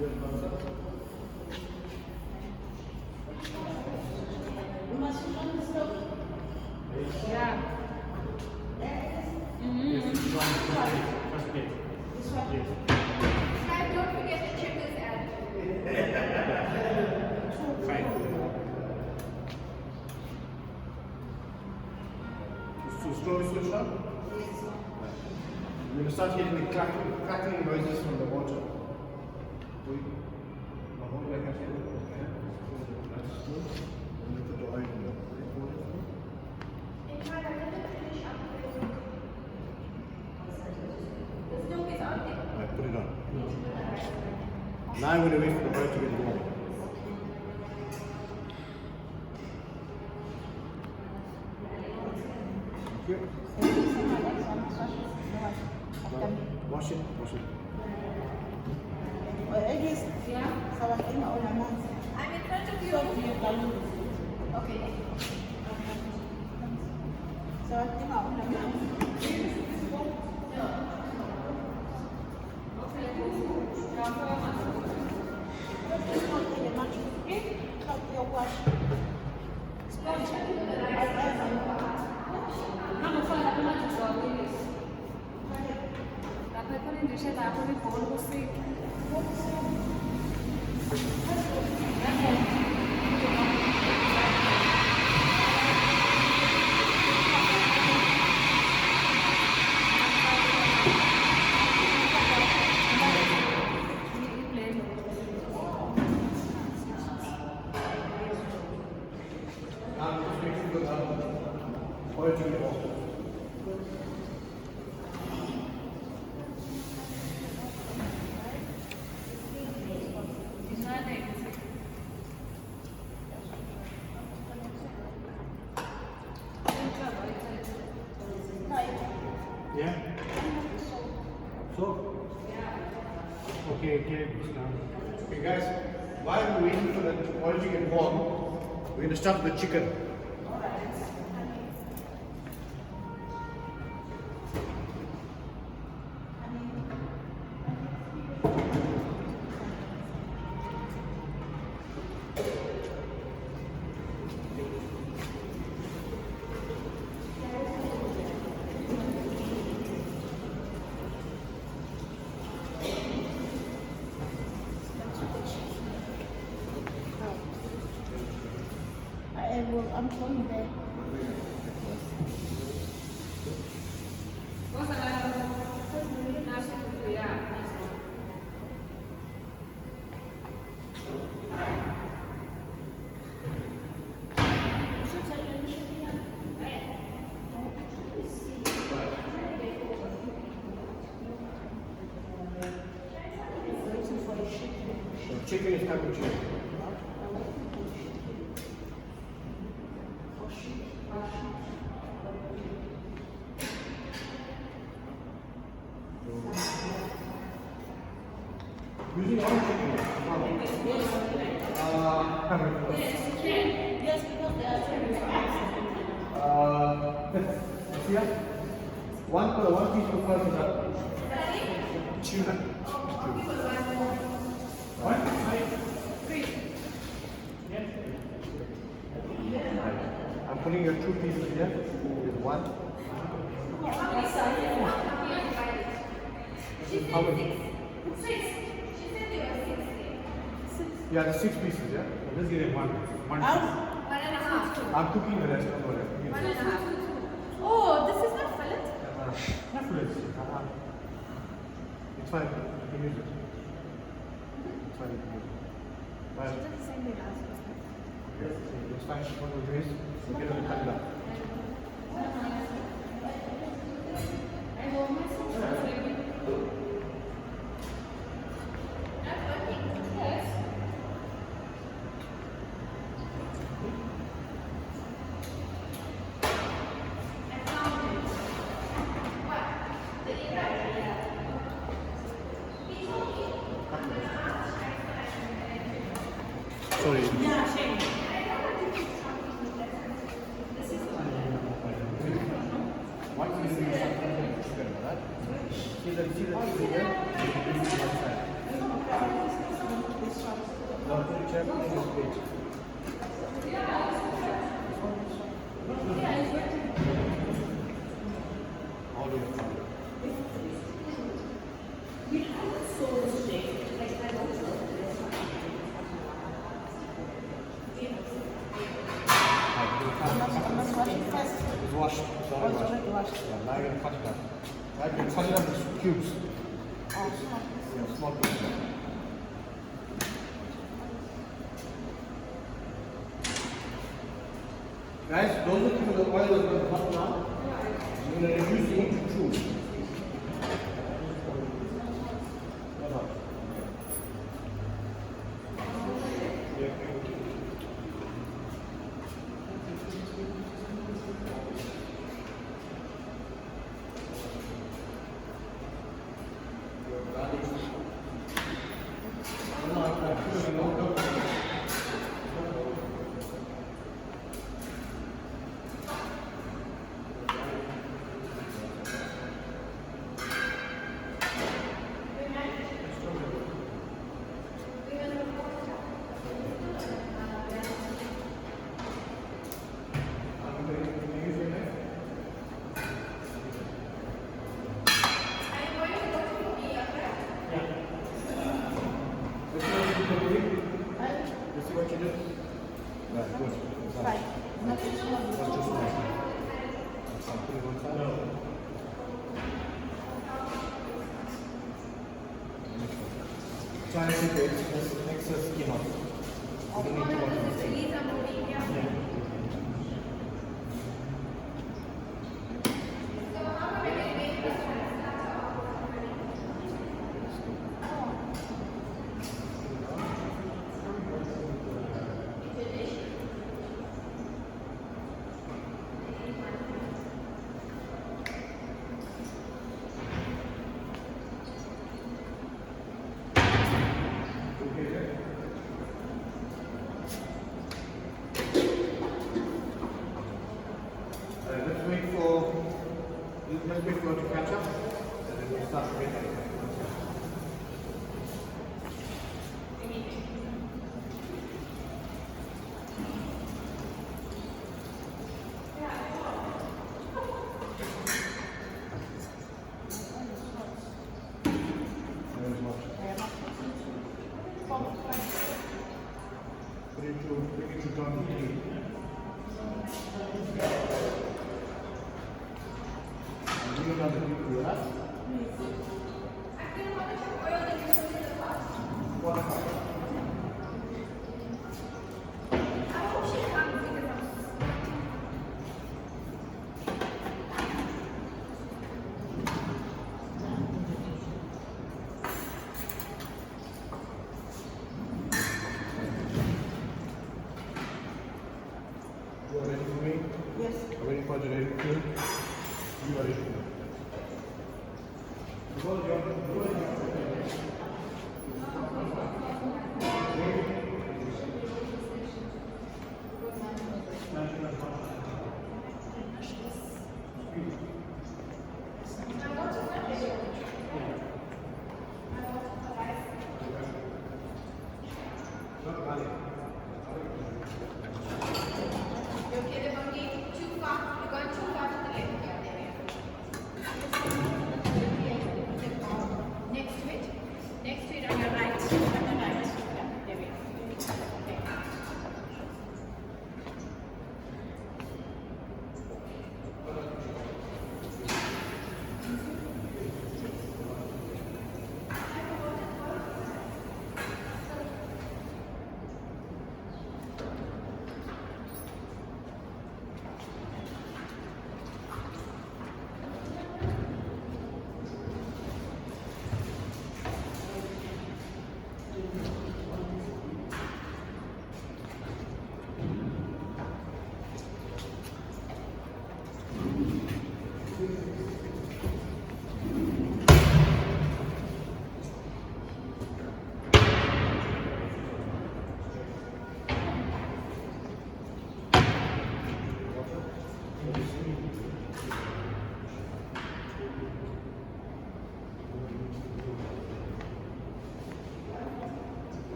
Yeah. Don't forget the checkers ad. So slowly switch on. You're going to start hearing the crackling noises from the water. Put it on. Now I'm going to wait for the bird to get warm. Thank you. Wash it, wash it. I'm in front of you. Okay. Yeah? So? Okay, okay guys, while we're waiting for the oil to get warm, we're going to start with the chicken. I'm coming back. Chicken is cappuccino. Using all chicken. Yes, because they are Yeah. One teaspoon first is up. Tuna. What? I'm putting your 2 pieces here with 1. How many? Yeah, the 6 pieces, yeah? I'm just getting 1 piece. 1 and a half. I'm cooking the rest, don't worry. 1 and a half. Oh, this is not fillet? Not fillet. It's fine. You can use it. It's fine. You can use it. Fine. She did the same thing last week. Yes, it's fine. What we'll do is we'll get it cut it up. Sorry. Yeah, shame. Once you see something, right? See the here, this is one side. Now put your chair on this page. All the way from It's washed. It's already washed. Yeah, now you're going to cut it up. Now you can cut it up into cubes. Yeah, small cubes. Guys, those looking for the oil that's going to cut now, you're going to reduce it into two. Try and keep it excess skin off. You don't need too much of it. Yeah. Let's wait for it to catch up, and then we'll start breaking. Bring it to John Healy. You know the people you have? You are ready for me? Yes. I'm ready for the ready for you. You are ready for me. Next to it on your right. On the right. Yeah, there we go.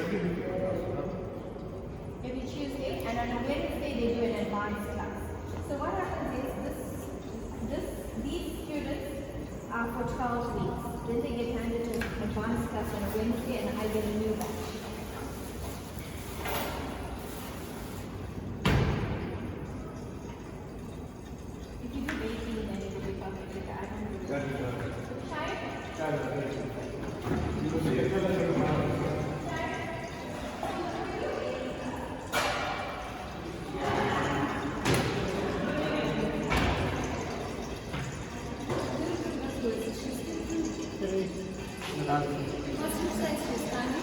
Every Tuesday, and on a Wednesday they do an advanced class. So what happens is these students are for 12 weeks. Then they get handed to an advanced class on a Wednesday, and I get a new batch. If you do baking, then it will be perfectly good. I don't do it. What's your size, Kristana?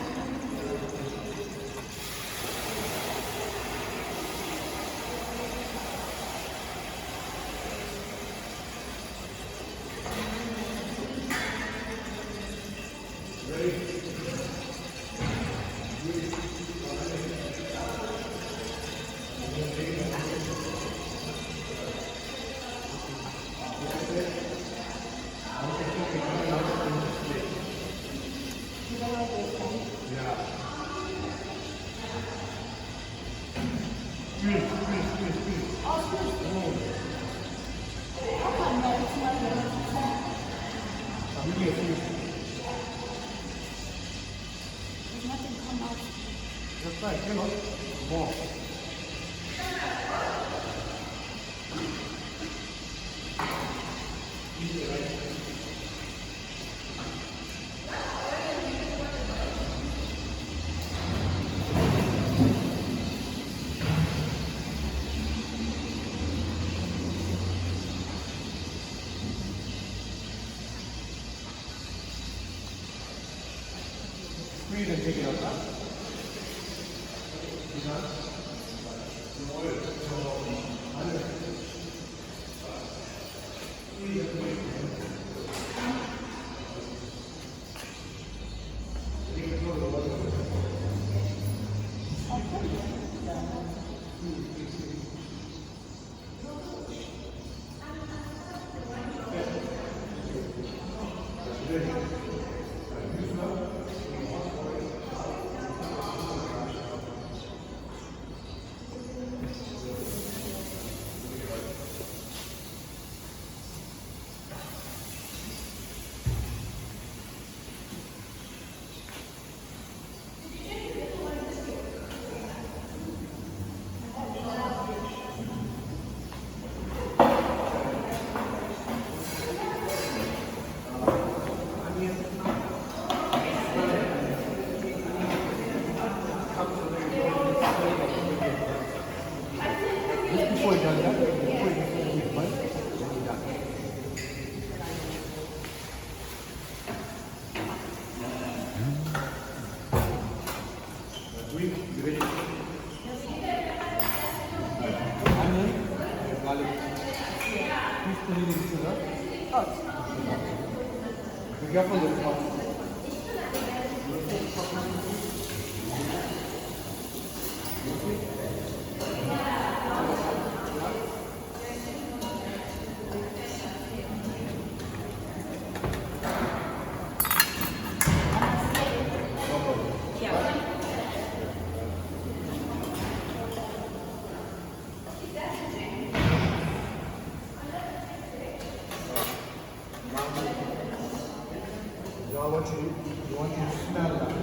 There's nothing come out. That's right, you know, more. Breathe and take it out. Before you done that, before you make money, then you done. You ready? Onion, garlic. Please put it in sugar. Be careful with the pot. I want you to smell that. You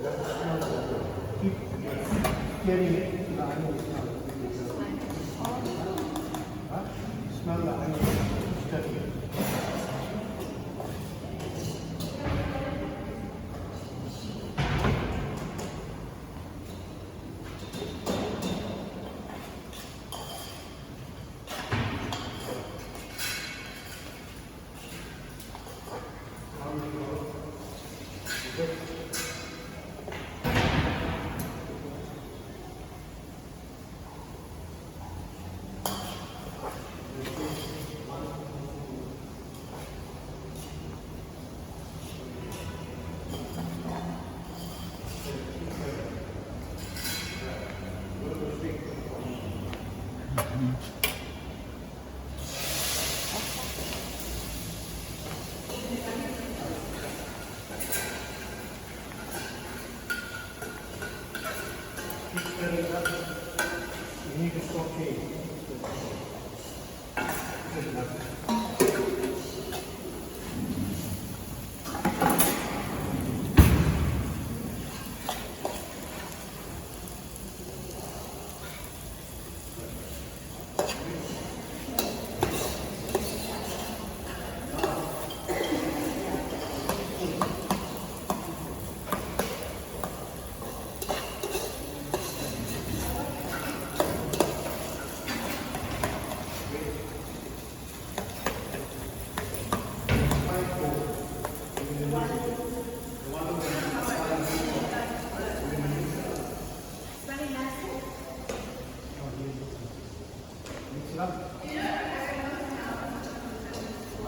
have to smell that. Keep getting it to the onion smell. Huh? Smell the onion. Study it. need a strong key.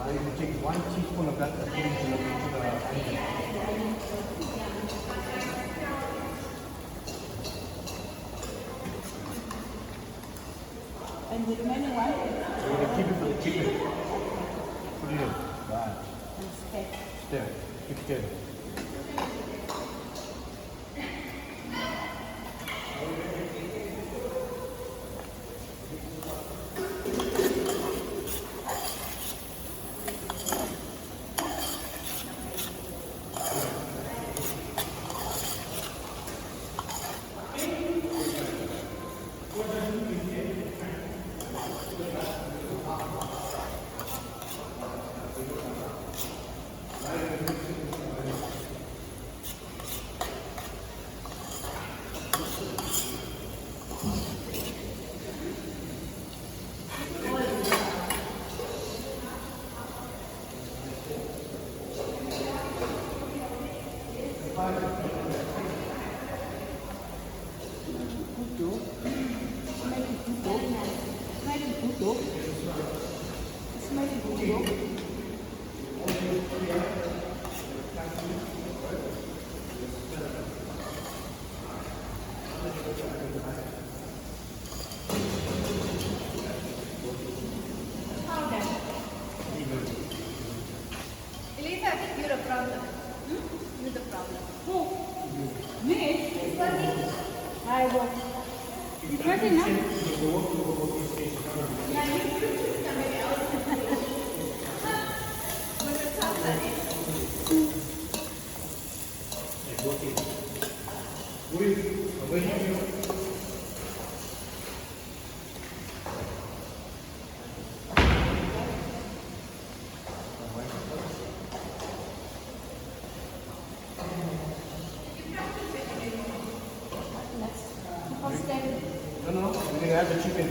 You take 1 teaspoon of that and put it into the onion. And the remaining one? We're going to keep it for the chicken. Put it in. Right. Okay. There. Keep it there. Elisa, I think you're a problem. You're the problem. Who? Me? I will. It's ready now? Yeah, you should choose somebody else. When the top that is. No, we're going to add the chicken.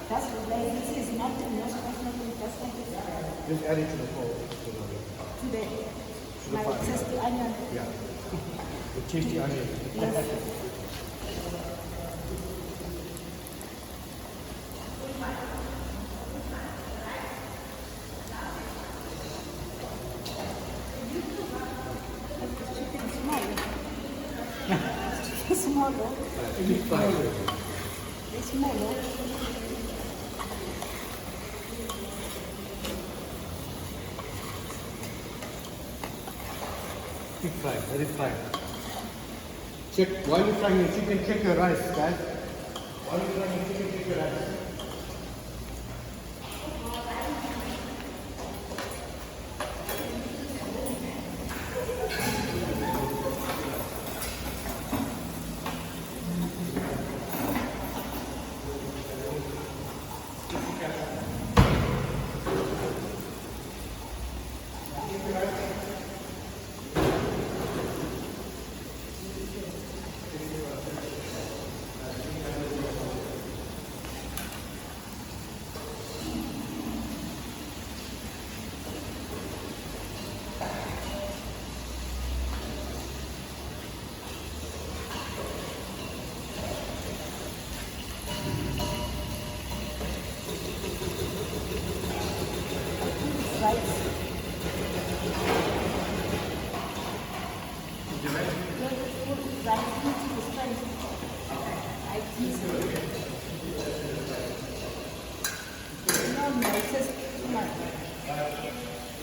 That's this is nothing, no spice, nothing, just like this. Just add it to the bowl. To the, my tasty onion. Yeah. The tasty onion. Yes. Small, though. It's small, though. Deep fry, let it fry. Check, while you're frying your chicken, check your rice, guys. While you're frying your chicken, check your rice.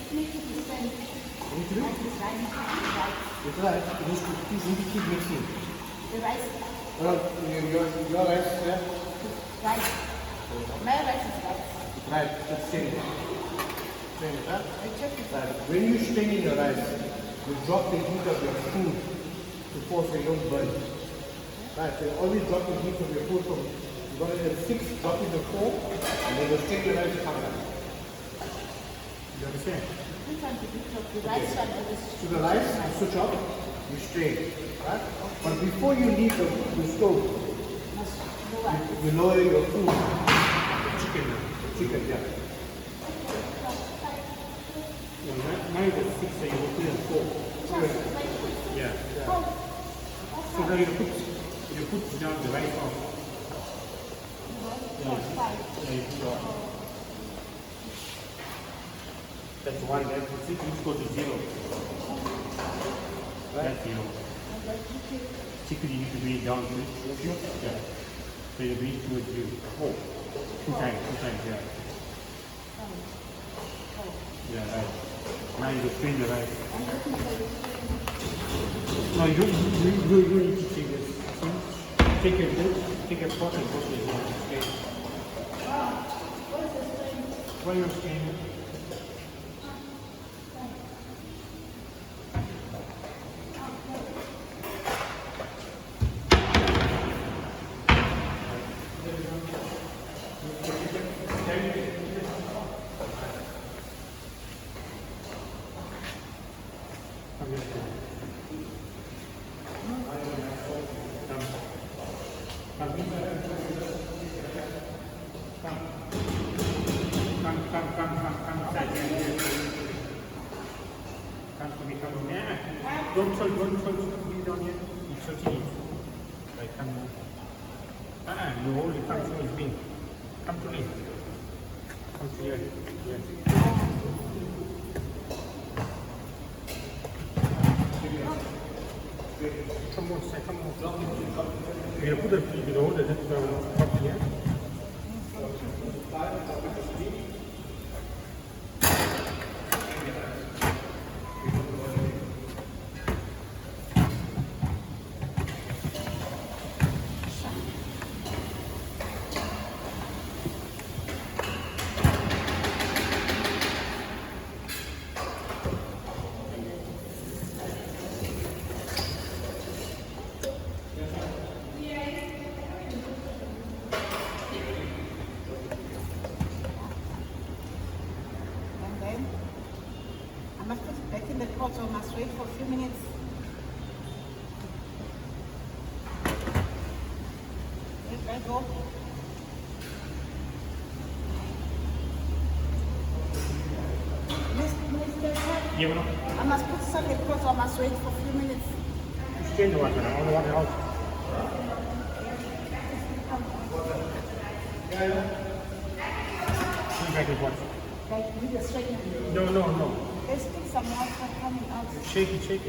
Make it different. Like this, right? With rice, you need to keep mixing. The rice. Your rice, yeah? Rice. My rice is rice. Right, that's same. Same, huh? I check it. Right. When you strain in your rice, you drop the heat of your food to pour so you don't burn. Right, so you always drop the heat of your food from, you got it at 6, drop it to 4, and then you strain your rice to come back. You understand? Which one did you cook? The rice one or the So the rice, you switch off, you strain, right? But before you leave the stove, you lower your food. Chicken, yeah. Mine is 6, so you will put it in 4. Yeah. So now you put down the rice on. That's 1, that's 6, you go to 0. That's 0. Chicken you need to bring it down to it. Yeah. So you bring it towards 0. Oh. 2 times, yeah. Yeah, right. Now you just strain the rice. No, you need to take this. Take a pot and put it in the strain. Why you're straining? Don't touch me down here. You're touching it. Right, come on. You only come towards me. Come to me. Come to here. Yes. Come on, say, come on. You put the hold it up here. I must put it back in the pot, so I must wait for a few minutes. Let I go. You know, I must put some in the pot, so I must wait for a few minutes. change the water. I don't want the house. Come back and watch. Like with the straightener. No. There's still some water coming out. Shake it.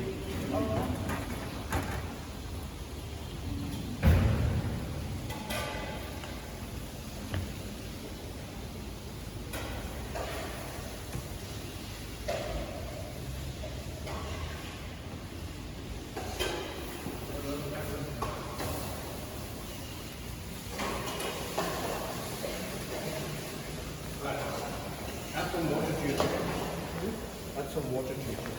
Add some water to your chicken. Add some water to your chicken.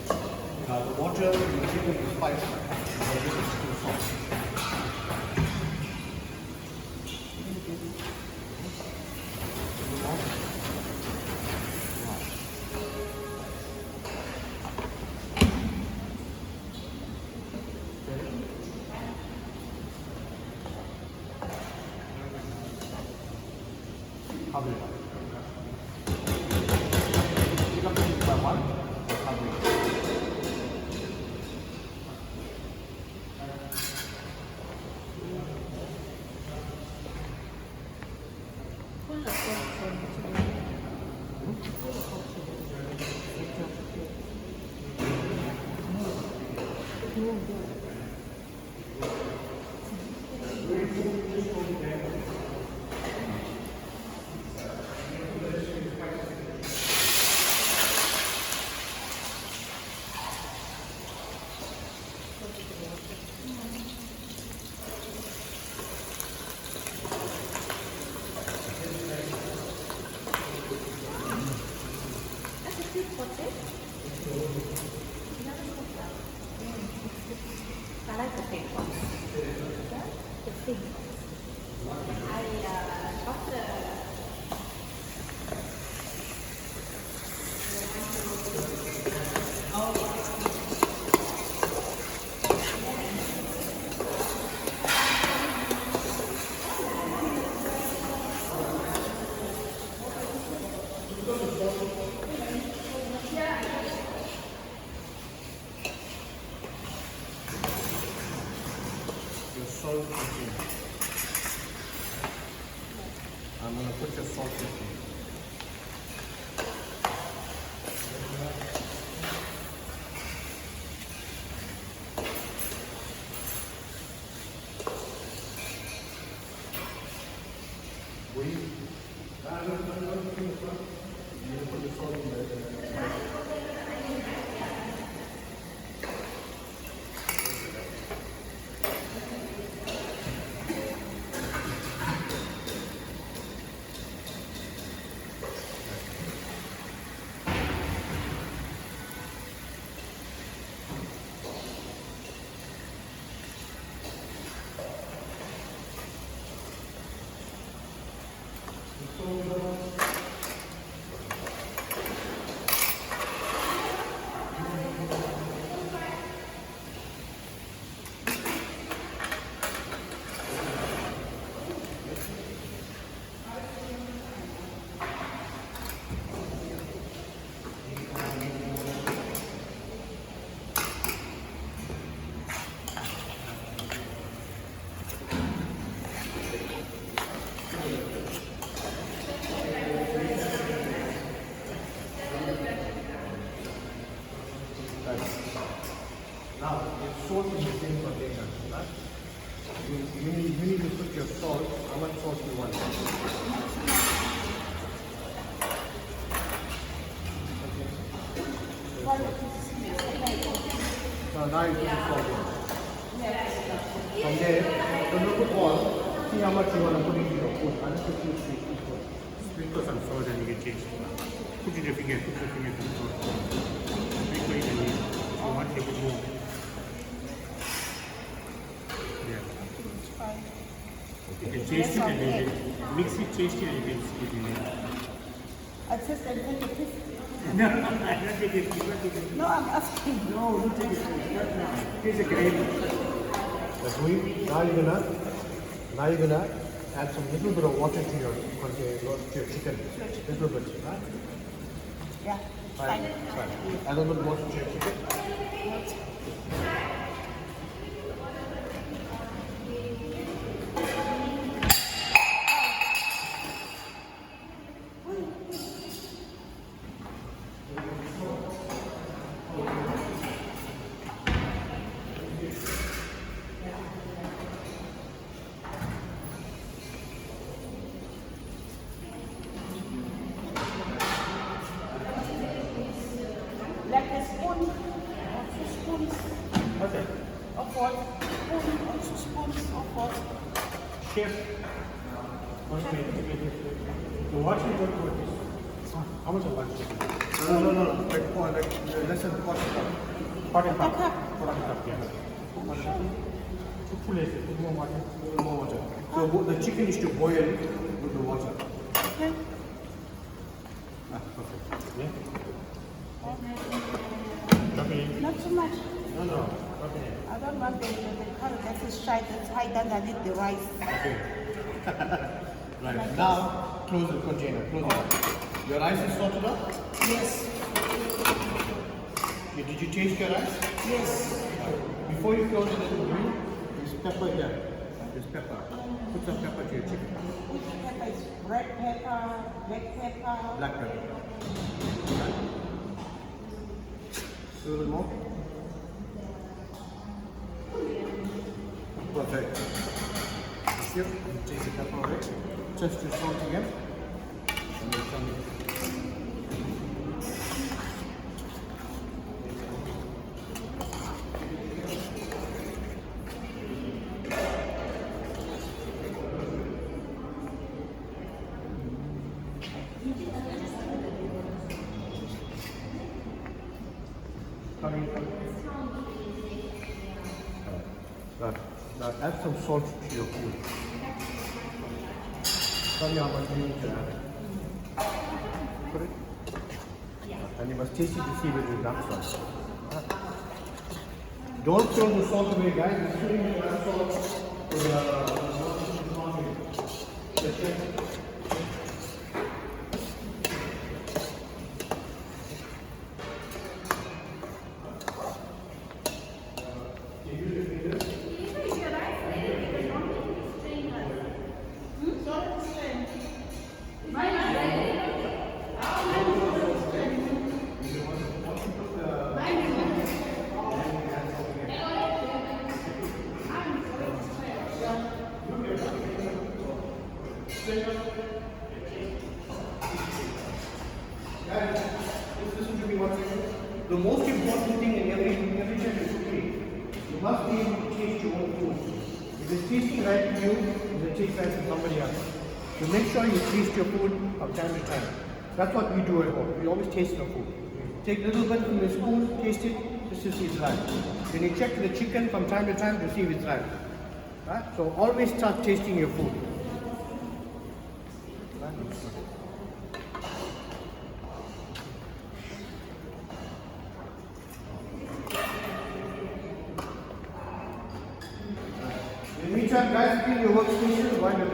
Now the water you keep it with spice. This is chicken sauce. How do you like? You can put it by one. How do you like? Your salt container. I'm going to put your salt container. Now, it's salt in the same container, right? You need to put your salt. How much salt you want? So now you put the salt in. From there, when you put all, see how much you want to put into your food. I'll just put you equal. Sprinkle some salt and you can change. Put in your finger, put your finger to the salt. Sprinkle it and if you want, take it more. Yeah. You can taste it and you can mix it, taste it and you can split it in. I just and take a piece. No, I don't take it. You don't take it. No, I'm asking. No, don't take it. Not now. Here's a gravy. That's we. Now you're gonna add some little bit of water to your chicken. Little bit, right? Yeah. Fine. Add a little bit water to your chicken. Like a spoon or 2 spoons Okay. of what? Spoon or 2 spoons of what? Chef. The water is what for this? How much of water? No. Like less than a quarter cup. Hot and cup. Hot and cup, yeah. Put full essence, put more water. More water. So the chicken is to boil with the water. Okay. Perfect. Yeah. Okay. Not too much. No. Okay. I don't want the carrot that is shy, that's high, then I need the rice. Okay. Right. Now close the container. Close it. Your rice is sorted out? Yes. Okay, did you taste your rice? Yes. Before you close it, there's pepper here. There's pepper. Put some pepper to your chicken. Which pepper is red pepper, black pepper? Black pepper. A little more. Perfect. Here, take the pepper away. Test your salt again. And then come in. Now add some salt to your food. Tell me how much you need to add. Put it. And you must taste it to see whether it's enough salt. Don't throw the salt away, guys. It's putting the salt to the the most important thing in every time you cook it, you must be able to taste your own food. If it's tasting right to you, it will taste right to somebody else. So make sure you taste your food from time to time. That's what we do at home. We always taste the food. Take a little bit from the spoon, taste it, just to see it's right. Then you check the chicken from time to time to see if it's right. Right? So always start tasting your food. Right? In the meantime, guys, clean your workstation while you're